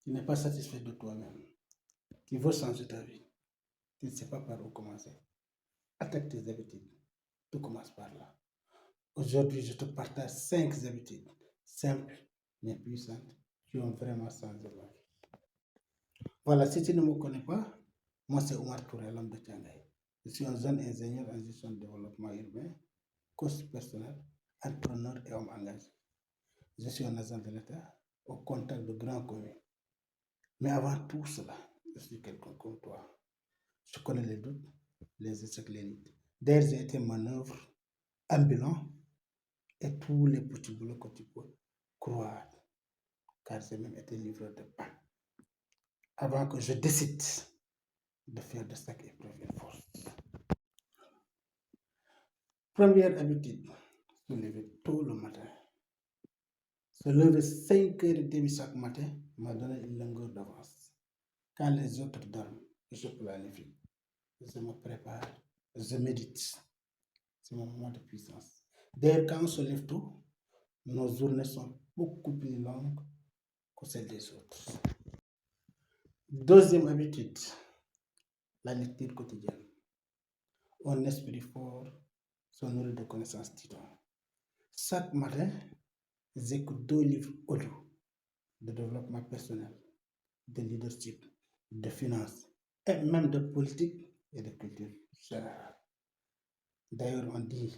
tu n'es pas satisfait de toi-même, tu veux changer ta vie, tu ne sais pas par où commencer, attaque tes habitudes. Tout commence par là. Aujourd'hui, je te partage 5 habitudes simples mais puissantes qui ont vraiment changé ma vie. Voilà, si tu ne me connais pas, moi c'est Omar Touré, l'homme de Tiangaï. Je suis un jeune ingénieur en gestion de développement urbain, coach personnel, entrepreneur et homme engagé. Je suis un agent de l'État au contact de grands communes. Mais avant tout cela, je suis quelqu'un comme toi. Je connais les doutes, les échecs, les limites. D'ailleurs, j'ai été manœuvre, ambulant et tous les petits boulots que tu peux croire, car j'ai même été livreur de pain. Avant que je décide de faire de chaque épreuve une force. Première habitude, se lever tôt le matin. Se lever 5h30 chaque matin m'a donné une longueur d'avance. Quand les autres dorment, je planifie, je me prépare, je médite. C'est mon moment de puissance. D'ailleurs, quand on se lève tôt, nos journées sont beaucoup plus longues que celles des autres. Deuxième habitude, la lecture quotidienne. Un esprit fort se nourrit de connaissances titans. Chaque matin, j'écoute 2 livres audio de développement personnel, de leadership, de finance et même de politique et de culture générale. D'ailleurs, on dit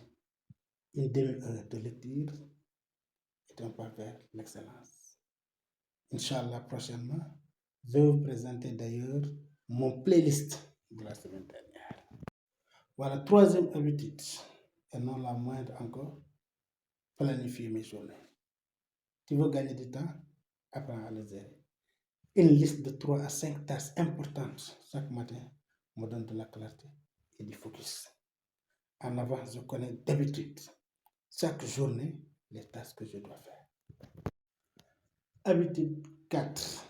une demi-heure de lecture est un pas vers l'excellence. Inch'Allah, prochainement, je vais vous présenter d'ailleurs mon playlist de la semaine dernière. Voilà, troisième habitude, et non la moindre encore, planifier mes journées. Tu veux gagner du temps? Apprends à le gérer. Une liste de 3 à 5 tâches importantes chaque matin me donne de la clarté et du focus. En avant, je connais d'habitude chaque journée les tâches que je dois faire. Habitude 4,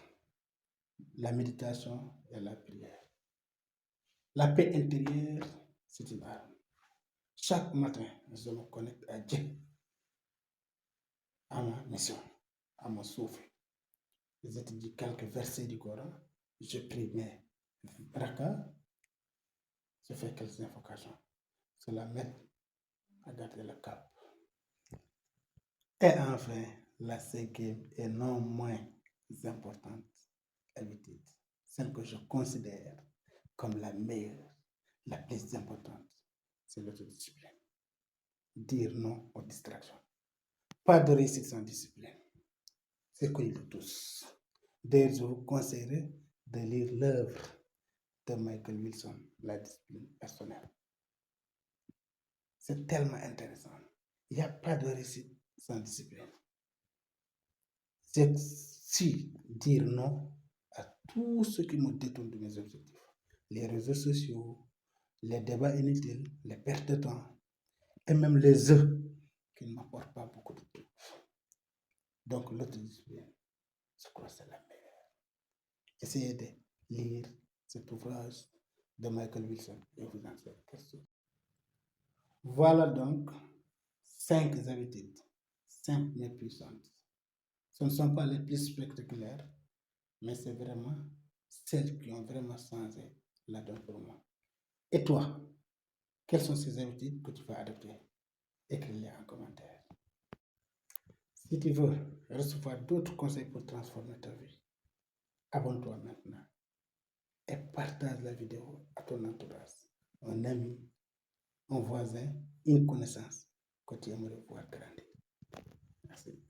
la méditation et la prière. La paix intérieure, c'est une arme. Chaque matin, je me connecte à Dieu, à ma mission, à mon souffle. J'étudie quelques versets du Coran, je prie mes rakas, je fais quelques invocations. Cela m'aide à garder le cap. Et enfin, la cinquième et non moins importante habitude, celle que je considère comme la meilleure, la plus importante, c'est l'autodiscipline. Dire non aux distractions. Pas de réussite sans discipline. C'est connu de tous. D'ailleurs, je vous conseillerais de lire l'œuvre de Michael Wilson, La discipline personnelle. C'est tellement intéressant. Il n'y a pas de réussite sans discipline. C'est si dire non à tout ce qui me détourne de mes objectifs. Les réseaux sociaux, les débats inutiles, les pertes de temps, et même les œufs qui ne m'apportent pas beaucoup de trucs. Donc l'autodiscipline, je crois que c'est la meilleure. Essayez de lire cet ouvrage de Michael Wilson et vous en serez question. Voilà donc 5 habitudes, 5 mais puissantes. Ce ne sont pas les plus spectaculaires, mais c'est vraiment celles qui ont vraiment changé la donne pour moi. Et toi, quelles sont ces habitudes que tu vas adopter? Écris-les en commentaire. Si tu veux recevoir d'autres conseils pour transformer ta vie, abonne-toi maintenant et partage la vidéo à ton entourage, un ami, un voisin, une connaissance que tu aimerais voir grandir. Merci.